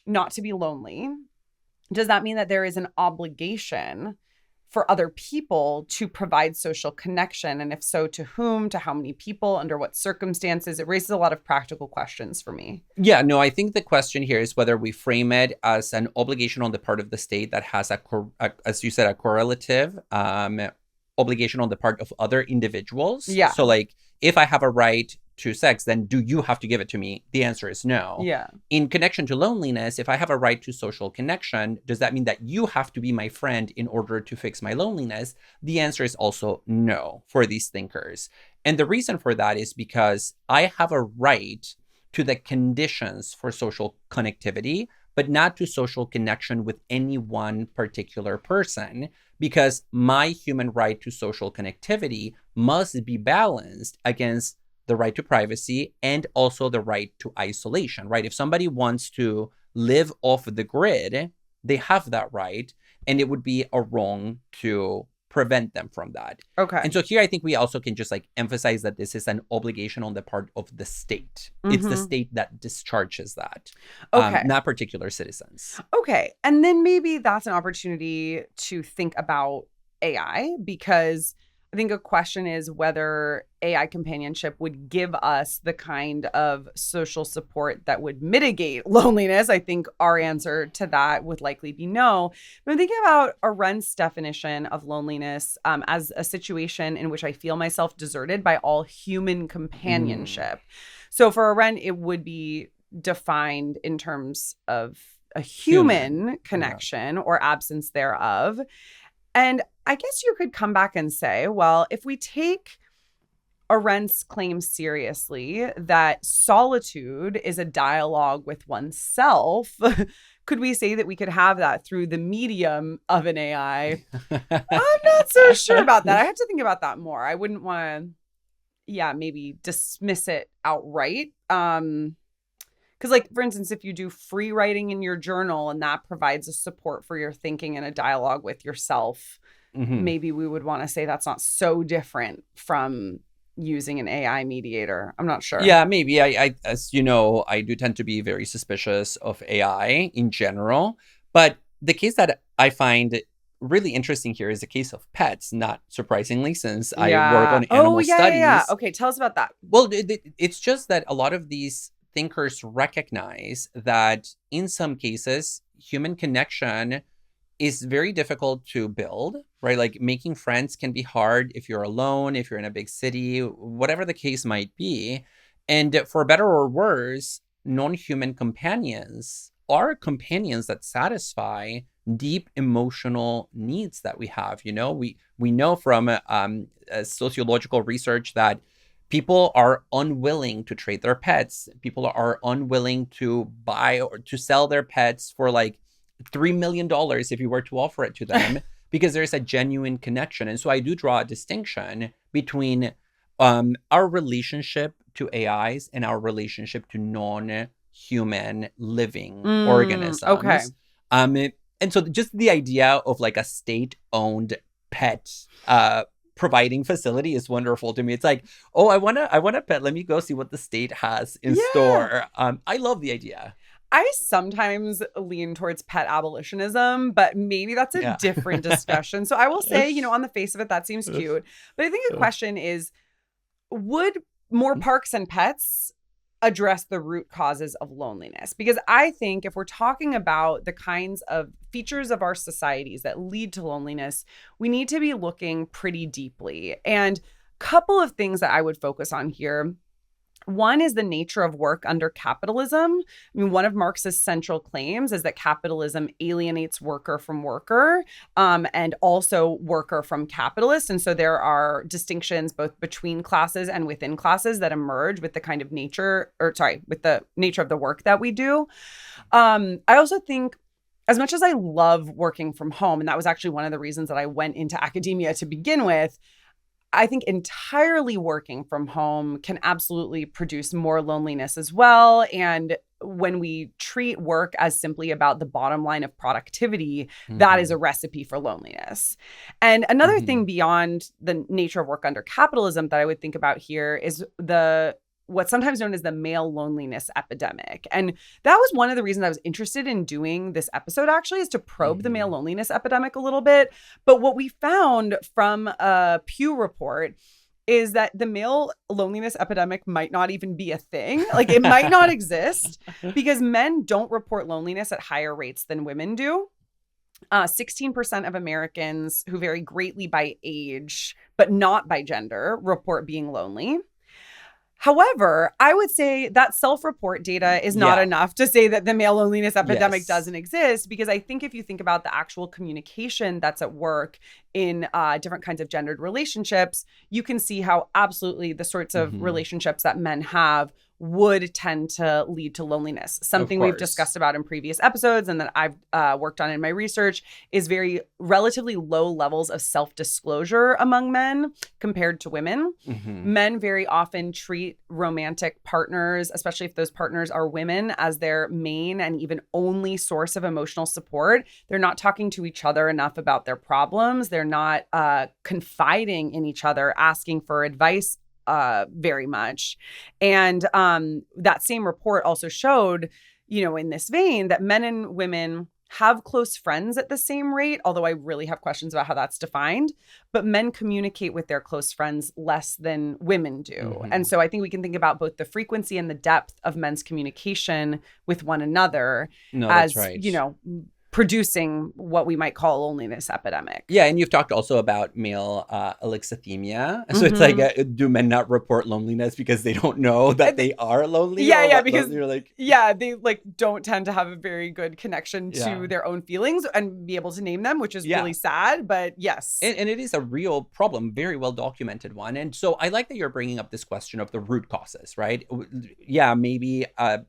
not to be lonely, does that mean that there is an obligation for other people to provide social connection? And if so, to whom, to how many people, under what circumstances? It raises a lot of practical questions for me. Yeah, no, I think the question here is whether we frame it as an obligation on the part of the state that has as you said, a correlative obligation on the part of other individuals. Yeah. So like, if I have a right to sex, then do you have to give it to me? The answer is no. Yeah. In connection to loneliness, if I have a right to social connection, does that mean that you have to be my friend in order to fix my loneliness? The answer is also no for these thinkers. And the reason for that is because I have a right to the conditions for social connectivity, but not to social connection with any one particular person, because my human right to social connectivity must be balanced against the right to privacy and also the right to isolation, right? If somebody wants to live off the grid, they have that right, and it would be a wrong to prevent them from that. Okay. And so here I think we also can just like emphasize that this is an obligation on the part of the state. It's the state that discharges that, not particular citizens. Okay. And then maybe that's an opportunity to think about AI, because I think a question is whether AI companionship would give us the kind of social support that would mitigate loneliness. I think our answer to that would likely be no. But I'm thinking about Arendt's definition of loneliness as a situation in which I feel myself deserted by all human companionship. So for Arendt, it would be defined in terms of a human connection or absence thereof. And I guess you could come back and say, well, if we take Arendt's claim seriously that solitude is a dialogue with oneself, could we say that we could have that through the medium of an AI? I'm not so sure about that. I have to think about that more. I wouldn't want to, maybe dismiss it outright. Because like, for instance, if you do free writing in your journal and that provides a support for your thinking and a dialogue with yourself, maybe we would want to say that's not so different from using an AI mediator. I'm not sure. Yeah, maybe. I as you know, I do tend to be very suspicious of AI in general. But the case that I find really interesting here is the case of pets, not surprisingly, since I work on animal studies. Yeah. Okay, tell us about that. Well, it's just that a lot of these thinkers recognize that in some cases, human connection is very difficult to build, right? Like making friends can be hard if you're alone, if you're in a big city, whatever the case might be. And for better or worse, non-human companions are companions that satisfy deep emotional needs that we have. You know, we know from sociological research that people are unwilling to trade their pets. People are unwilling to buy or to sell their pets for like $3 million if you were to offer it to them, because there's a genuine connection. And so I do draw a distinction between our relationship to AIs and our relationship to non-human living organisms. Okay. And so just the idea of like a state-owned pet providing facility is wonderful to me. It's like, oh, I want a pet. Let me go see what the state has in store. I love the idea. I sometimes lean towards pet abolitionism, but maybe that's a different discussion. So I will say, you know, on the face of it, that seems cute. But I think the question is, would more parks and pets address the root causes of loneliness? Because I think if we're talking about the kinds of features of our societies that lead to loneliness, we need to be looking pretty deeply. And a couple of things that I would focus on here. One is the nature of work under capitalism. I mean, one of Marx's central claims is that capitalism alienates worker from worker, and also worker from capitalist. And so there are distinctions both between classes and within classes that emerge with the kind of nature, with the nature of the work that we do. I also think, as much as I love working from home, and that was actually one of the reasons that I went into academia to begin with, I think entirely working from home can absolutely produce more loneliness as well. And when we treat work as simply about the bottom line of productivity, that is a recipe for loneliness. And another thing beyond the nature of work under capitalism that I would think about here is what's sometimes known as the male loneliness epidemic. And that was one of the reasons I was interested in doing this episode, actually, is to probe the male loneliness epidemic a little bit. But what we found from a Pew report is that the male loneliness epidemic might not even be a thing. Like, it might not exist because men don't report loneliness at higher rates than women do. 16% of Americans who vary greatly by age, but not by gender, report being lonely. However, I would say that self-report data is not enough to say that the male loneliness epidemic doesn't exist, because I think if you think about the actual communication that's at work in different kinds of gendered relationships, you can see how absolutely the sorts of relationships that men have would tend to lead to loneliness. Something we've discussed about in previous episodes and that I've worked on in my research is very relatively low levels of self-disclosure among men compared to women. Men very often treat romantic partners, especially if those partners are women, as their main and even only source of emotional support. They're not talking to each other enough about their problems. They're not confiding in each other, asking for advice very much. And that same report also showed, in this vein, that men and women have close friends at the same rate, although I really have questions about how that's defined, but men communicate with their close friends less than women do. And so I think we can think about both the frequency and the depth of men's communication with one another as, producing what we might call a loneliness epidemic. Yeah, and you've talked also about male alexithymia. So it's like, do men not report loneliness because they don't know that they are lonely? Because they don't tend to have a very good connection to their own feelings and be able to name them, which is really sad. But yes, and it is a real problem, very well documented one. And so I like that you're bringing up this question of the root causes, right? Yeah, maybe a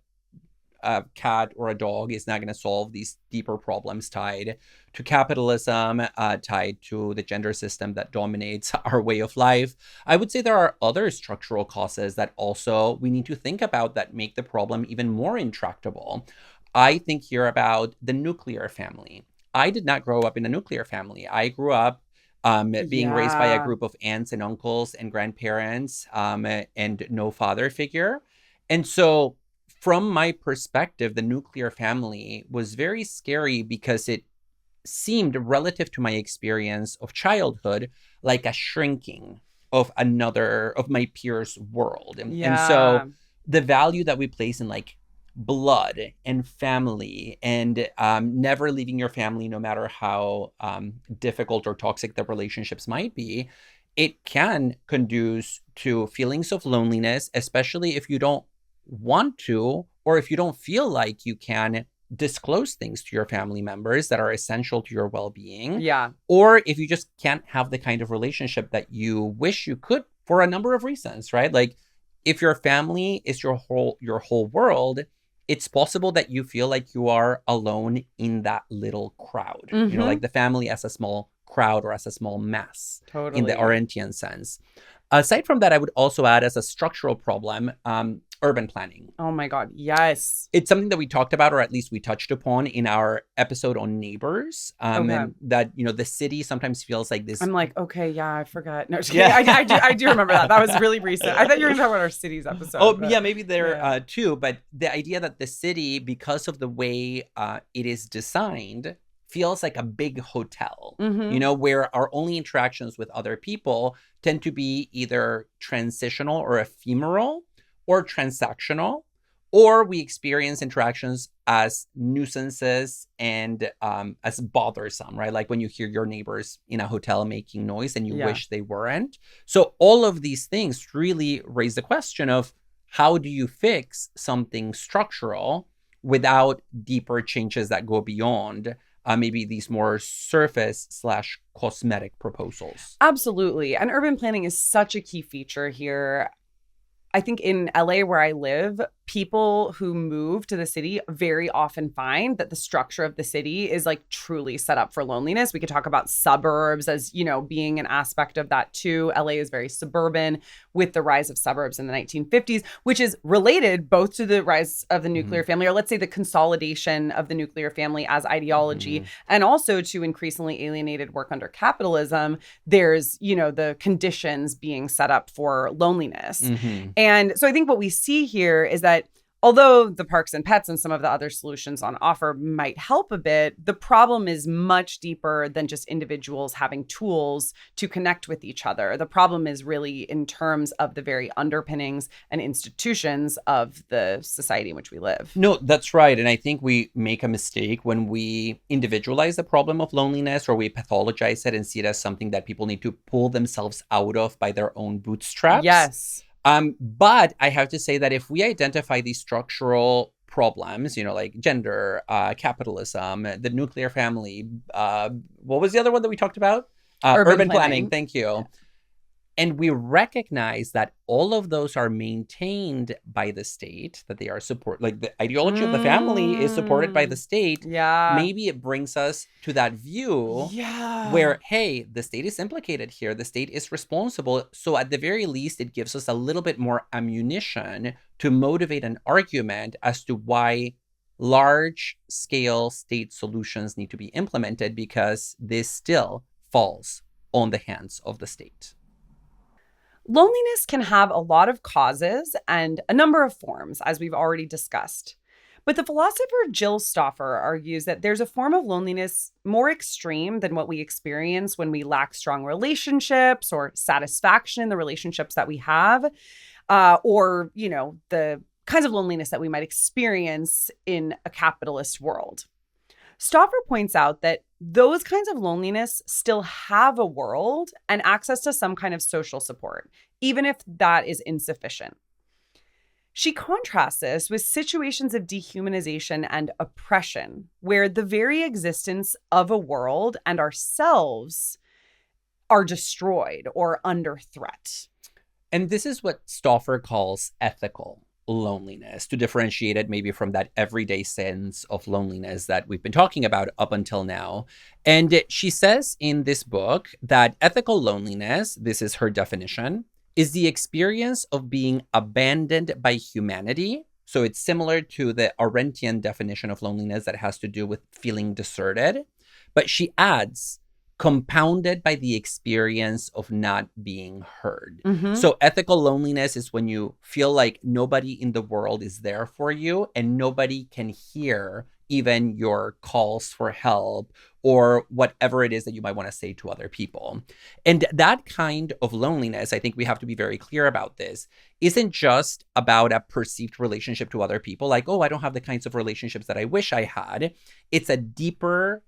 cat or a dog is not going to solve these deeper problems tied to capitalism, tied to the gender system that dominates our way of life. I would say there are other structural causes that also we need to think about that make the problem even more intractable. I think here about the nuclear family. I did not grow up in a nuclear family. I grew up being raised by a group of aunts and uncles and grandparents and no father figure. And so from my perspective, the nuclear family was very scary because it seemed, relative to my experience of childhood, like a shrinking of my peers' world. And so the value that we place in like blood and family and never leaving your family, no matter how difficult or toxic the relationships might be, it can conduce to feelings of loneliness, especially if you don't want to, or if you don't feel like you can disclose things to your family members that are essential to your well-being. Or if you just can't have the kind of relationship that you wish you could for a number of reasons, right? Like if your family is your whole world, it's possible that you feel like you are alone in that little crowd, like the family as a small crowd or as a small mass in the Arendtian sense. Aside from that, I would also add as a structural problem, urban planning. Oh my God, yes. It's something that we talked about, or at least we touched upon in our episode on neighbors. And that, the city sometimes feels like this. I'm like, okay, yeah, I forgot. No, just kidding. I do remember that. That was really recent. I thought you were going to talk about our cities episode. Oh, but, yeah, maybe there too. But the idea that the city, because of the way it is designed, feels like a big hotel, where our only interactions with other people tend to be either transitional or ephemeral or transactional, or we experience interactions as nuisances and as bothersome, right? Like when you hear your neighbors in a hotel making noise and you wish they weren't. So all of these things really raise the question of how do you fix something structural without deeper changes that go beyond maybe these more surface/cosmetic proposals. Absolutely. And urban planning is such a key feature here. I think in LA where I live, people who move to the city very often find that the structure of the city is like truly set up for loneliness. We could talk about suburbs as, being an aspect of that too. LA is very suburban with the rise of suburbs in the 1950s, which is related both to the rise of the nuclear family, or let's say the consolidation of the nuclear family as ideology, and also to increasingly alienated work under capitalism. There's, the conditions being set up for loneliness. And so I think what we see here is that Although the parks and pets and some of the other solutions on offer might help a bit, the problem is much deeper than just individuals having tools to connect with each other. The problem is really in terms of the very underpinnings and institutions of the society in which we live. No, that's right. And I think we make a mistake when we individualize the problem of loneliness, or we pathologize it and see it as something that people need to pull themselves out of by their own bootstraps. Yes. But I have to say that if we identify these structural problems, like gender, capitalism, the nuclear family, what was the other one that we talked about? Urban planning. Thank you. And we recognize that all of those are maintained by the state, that they are like the ideology of the family is supported by the state. Yeah. Maybe it brings us to that view where, hey, the state is implicated here. The state is responsible. So at the very least, it gives us a little bit more ammunition to motivate an argument as to why large-scale state solutions need to be implemented, because this still falls on the hands of the state. Loneliness can have a lot of causes and a number of forms, as we've already discussed. But the philosopher Jill Stauffer argues that there's a form of loneliness more extreme than what we experience when we lack strong relationships or satisfaction in the relationships that we have, or, the kinds of loneliness that we might experience in a capitalist world. Stauffer points out that those kinds of loneliness still have a world and access to some kind of social support, even if that is insufficient. She contrasts this with situations of dehumanization and oppression, where the very existence of a world and ourselves are destroyed or under threat. And this is what Stauffer calls ethical loneliness, to differentiate it maybe from that everyday sense of loneliness that we've been talking about up until now. And she says in this book that ethical loneliness, this is her definition, is the experience of being abandoned by humanity. So it's similar to the Arendtian definition of loneliness that has to do with feeling deserted. But she adds, compounded by the experience of not being heard. Mm-hmm. So ethical loneliness is when you feel like nobody in the world is there for you and nobody can hear even your calls for help or whatever it is that you might want to say to other people. And that kind of loneliness, I think we have to be very clear about this, isn't just about a perceived relationship to other people, like, oh, I don't have the kinds of relationships that I wish I had. It's a deeper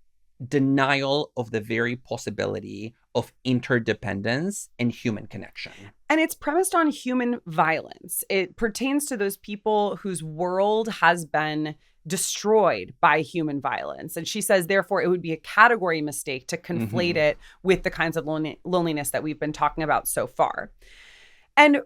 denial of the very possibility of interdependence and human connection. And it's premised on human violence. It pertains to those people whose world has been destroyed by human violence. And she says, therefore, it would be a category mistake to conflate it with the kinds of loneliness that we've been talking about so far. And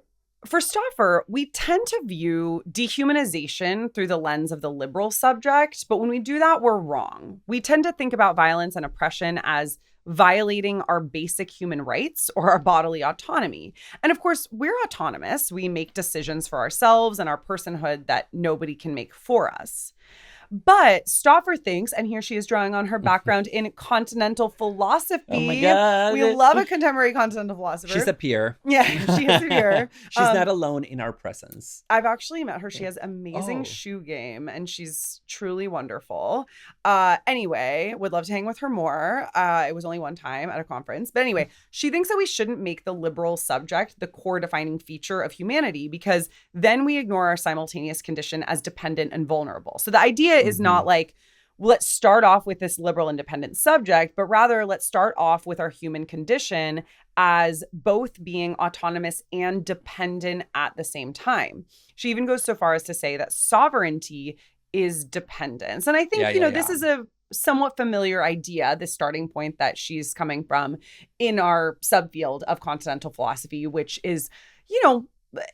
for Stauffer, we tend to view dehumanization through the lens of the liberal subject, but when we do that, we're wrong. We tend to think about violence and oppression as violating our basic human rights or our bodily autonomy. And of course, we're autonomous. We make decisions for ourselves and our personhood that nobody can make for us. But Stauffer thinks, and here she is drawing on her background in continental philosophy. Oh my God. We love a contemporary continental philosopher. She's a peer. Yeah, she is a peer. She's not alone in our presence. I've actually met her. She has amazing shoe game, and she's truly wonderful. Anyway, would love to hang with her more. It was only one time at a conference. But anyway, she thinks that we shouldn't make the liberal subject the core defining feature of humanity, because then we ignore our simultaneous condition as dependent and vulnerable. So the idea is not like, let's start off with this liberal independent subject, but rather let's start off with our human condition as both being autonomous and dependent at the same time. She even goes so far as to say that sovereignty is dependence. And I think, this is a somewhat familiar idea, this starting point that she's coming from in our subfield of continental philosophy, which is,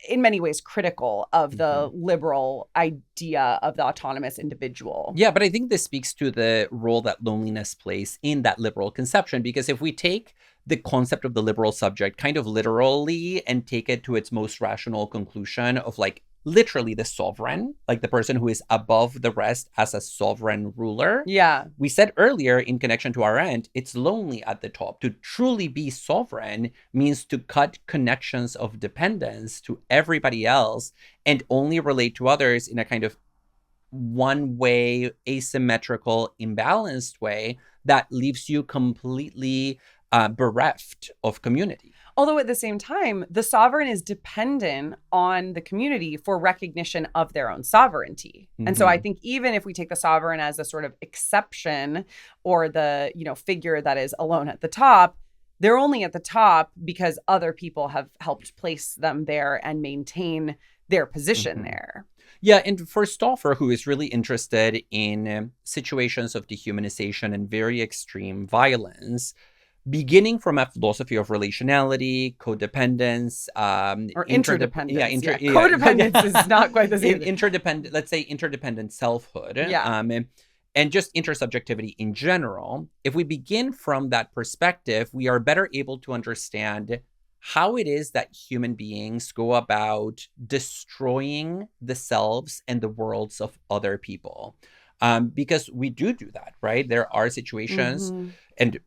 in many ways critical of the liberal idea of the autonomous individual. Yeah, but I think this speaks to the role that loneliness plays in that liberal conception, because if we take the concept of the liberal subject kind of literally and take it to its most rational conclusion of like literally the sovereign, like the person who is above the rest as a sovereign ruler. Yeah. We said earlier in connection to Arendt, it's lonely at the top. To truly be sovereign means to cut connections of dependence to everybody else and only relate to others in a kind of one-way, asymmetrical, imbalanced way that leaves you completely bereft of community. Although at the same time, the sovereign is dependent on the community for recognition of their own sovereignty. Mm-hmm. And so I think even if we take the sovereign as a sort of exception or the, figure that is alone at the top, they're only at the top because other people have helped place them there and maintain their position there. Yeah, and for Stauffer, who is really interested in situations of dehumanization and very extreme violence, beginning from a philosophy of relationality, codependence, or interdependence. Codependence is not quite the same. Interdependent, let's say interdependent selfhood. Yeah. And just intersubjectivity in general. If we begin from that perspective, we are better able to understand how it is that human beings go about destroying the selves and the worlds of other people. Because we do that, right? There are situations, and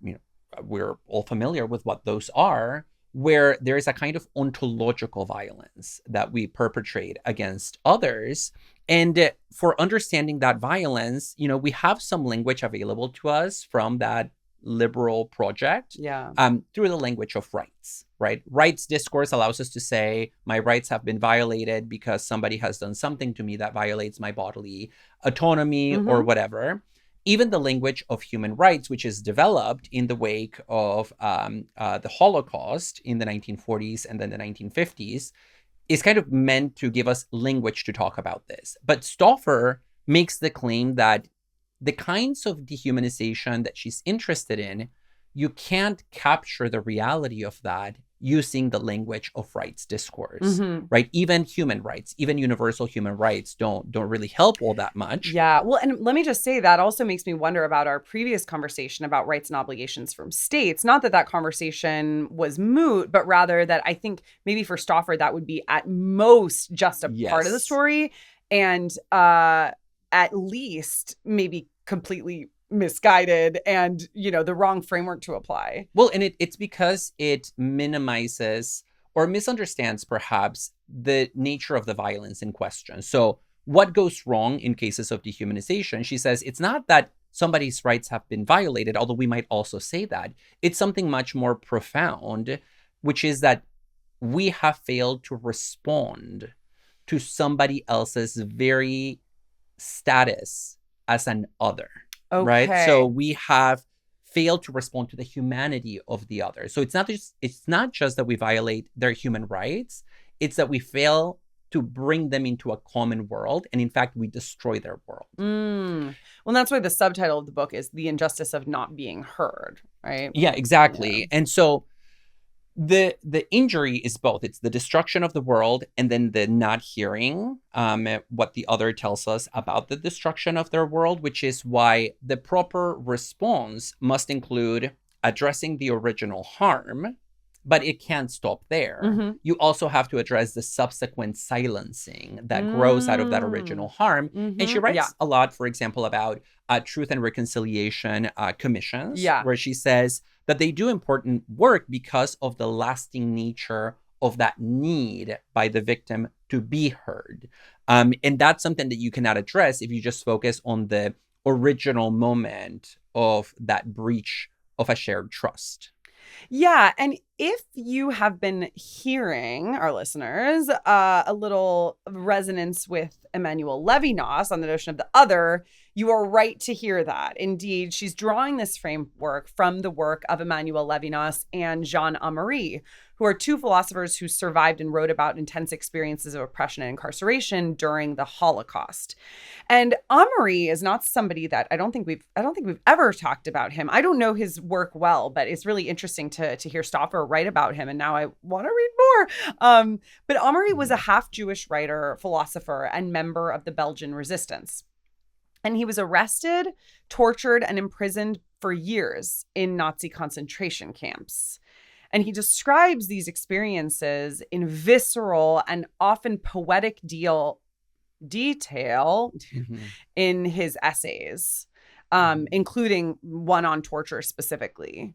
we're all familiar with what those are, where there is a kind of ontological violence that we perpetrate against others. And for understanding that violence, we have some language available to us from that liberal project through the language of rights, right? Rights discourse allows us to say, my rights have been violated because somebody has done something to me that violates my bodily autonomy or whatever. Even the language of human rights, which is developed in the wake of the Holocaust in the 1940s and then the 1950s, is kind of meant to give us language to talk about this. But Stauffer makes the claim that the kinds of dehumanization that she's interested in, you can't capture the reality of that using the language of rights discourse, right? Even human rights, even universal human rights don't really help all that much. Yeah. Well, and let me just say that also makes me wonder about our previous conversation about rights and obligations from states. Not that conversation was moot, but rather that I think maybe for Stauffer, that would be at most just a part of the story. And at least maybe completely misguided and, the wrong framework to apply. Well, and it's because it minimizes or misunderstands perhaps the nature of the violence in question. So what goes wrong in cases of dehumanization? She says it's not that somebody's rights have been violated, although we might also say that. It's something much more profound, which is that we have failed to respond to somebody else's very status as an other. Okay. Right. So we have failed to respond to the humanity of the other. So it's not just that we violate their human rights. It's that we fail to bring them into a common world. And in fact, we destroy their world. Well, that's why the subtitle of the book is The Injustice of Not Being Heard. Right. Yeah, exactly. Yeah. And so the injury is both. It's the destruction of the world and then the not hearing what the other tells us about the destruction of their world, which is why the proper response must include addressing the original harm, but it can't stop there. You also have to address the subsequent silencing that grows out of that original harm. And she writes a lot, for example, about truth and reconciliation commissions, where she says that they do important work because of the lasting nature of that need by the victim to be heard. And that's something that you cannot address if you just focus on the original moment of that breach of a shared trust. Yeah. And if you have been hearing, our listeners, a little resonance with Emmanuel Levinas on the notion of the other, you are right to hear that. Indeed, she's drawing this framework from the work of Emmanuel Levinas and Jean Améry, who are two philosophers who survived and wrote about intense experiences of oppression and incarceration during the Holocaust. And Améry is not somebody that I don't think we've ever talked about him. I don't know his work well, but it's really interesting to hear Stauffer write about him. And now I want to read more. But Améry was a half Jewish writer, philosopher, and member of the Belgian resistance. And he was arrested, tortured, and imprisoned for years in Nazi concentration camps. And he describes these experiences in visceral and often poetic detail in his essays, including one on torture specifically.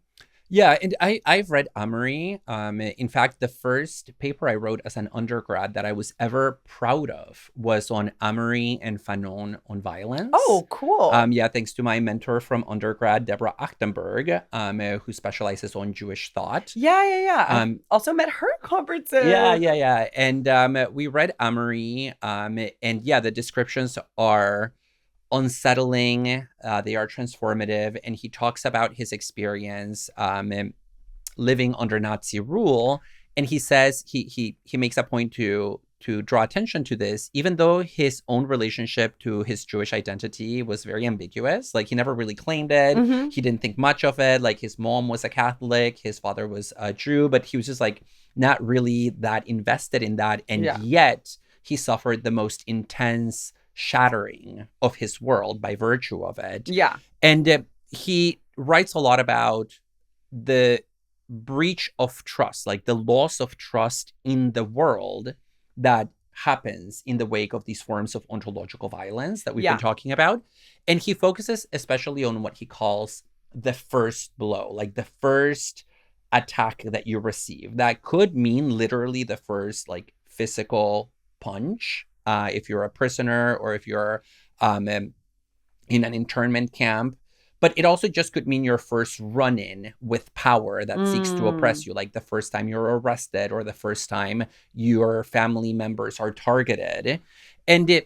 Yeah, and I've read Améry. In fact, the first paper I wrote as an undergrad that I was ever proud of was on Améry and Fanon on violence. Oh, cool. Yeah, thanks to my mentor from undergrad, Deborah Achtenberg, who specializes on Jewish thought. Yeah. I also met her at conferences. Yeah. And we read Améry, and yeah, the descriptions are unsettling, they are transformative, and he talks about his experience living under Nazi rule, and he says he makes a point to draw attention to this, even though his own relationship to his Jewish identity was very ambiguous. Like, he never really claimed it. He didn't think much of it. Like, his mom was a Catholic, his father was a Jew, but he was just like not really that invested in that, and yet he suffered the most intense shattering of his world by virtue of it. Yeah. And he writes a lot about the breach of trust, like the loss of trust in the world that happens in the wake of these forms of ontological violence that we've been talking about. And he focuses especially on what he calls the first blow, like the first attack that you receive. That could mean literally the first like physical punch, if you're a prisoner or if you're in an internment camp. But it also just could mean your first run-in with power that seeks to oppress you, like the first time you're arrested or the first time your family members are targeted. And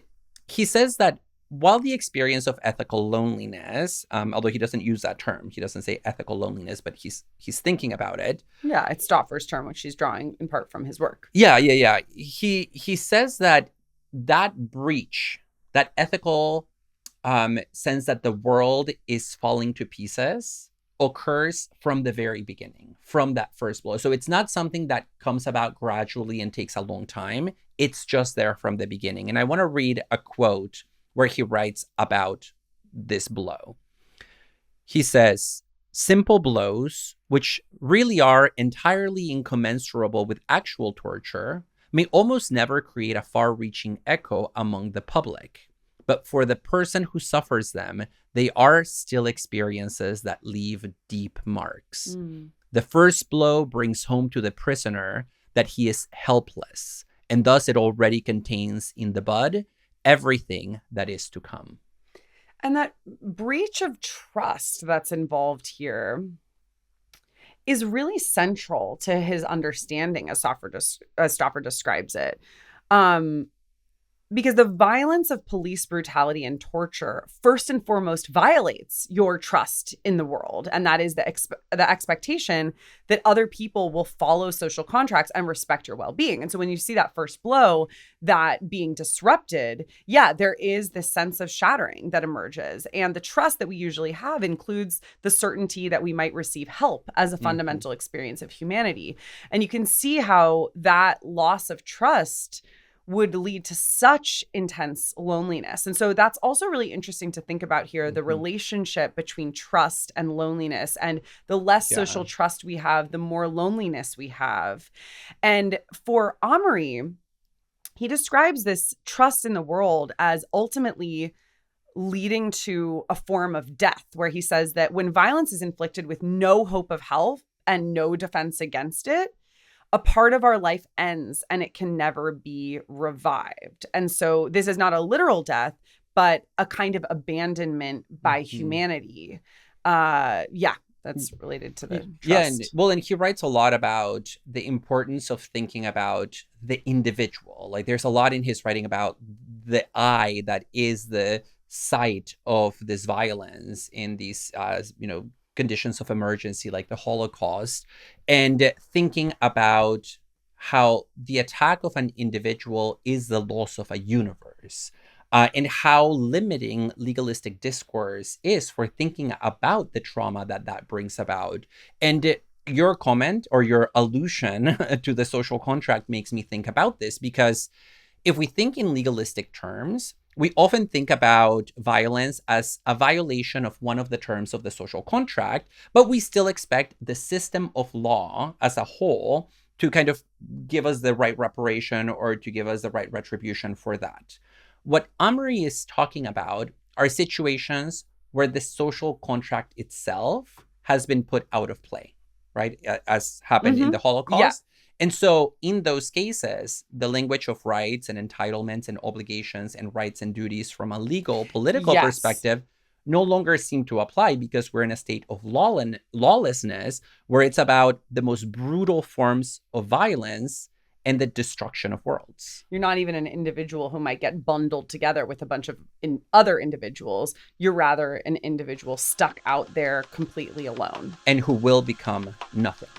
he says that while the experience of ethical loneliness, although he doesn't use that term, he doesn't say ethical loneliness, but he's thinking about it. Yeah, it's Stauffer's term, which he's drawing in part from his work. Yeah. He says that breach, that ethical sense that the world is falling to pieces, occurs from the very beginning, from that first blow. So it's not something that comes about gradually and takes a long time. It's just there from the beginning. And I want to read a quote where he writes about this blow. He says, "Simple blows, which really are entirely incommensurable with actual torture, may almost never create a far-reaching echo among the public. But for the person who suffers them, they are still experiences that leave deep marks. The first blow brings home to the prisoner that he is helpless, and thus it already contains in the bud everything that is to come." And that breach of trust that's involved here is really central to his understanding, as Stauffer describes it. Because the violence of police brutality and torture, first and foremost, violates your trust in the world. And that is the expectation that other people will follow social contracts and respect your well-being. And so when you see that first blow, that being disrupted, there is this sense of shattering that emerges. And the trust that we usually have includes the certainty that we might receive help as a fundamental experience of humanity. And you can see how that loss of trust would lead to such intense loneliness. And so that's also really interesting to think about here, the relationship between trust and loneliness. And the less social trust we have, the more loneliness we have. And for Améry, he describes this trust in the world as ultimately leading to a form of death, where he says that when violence is inflicted with no hope of help and no defense against it, a part of our life ends and it can never be revived. And so this is not a literal death, but a kind of abandonment by humanity. That's related to the trust. And he writes a lot about the importance of thinking about the individual. Like, there's a lot in his writing about the I that is the site of this violence in these, conditions of emergency, like the Holocaust, and thinking about how the attack of an individual is the loss of a universe, and how limiting legalistic discourse is for thinking about the trauma that brings about. And your comment or your allusion to the social contract makes me think about this, because if we think in legalistic terms, We often think about violence as a violation of one of the terms of the social contract, but we still expect the system of law as a whole to kind of give us the right reparation or to give us the right retribution for that. What Améry is talking about are situations where the social contract itself has been put out of play, right? As happened in the Holocaust. Yeah. And so in those cases, the language of rights and entitlements and obligations and rights and duties from a legal, political perspective no longer seem to apply because we're in a state of lawlessness where it's about the most brutal forms of violence and the destruction of worlds. You're not even an individual who might get bundled together with a bunch of other individuals. You're rather an individual stuck out there completely alone. And who will become nothing.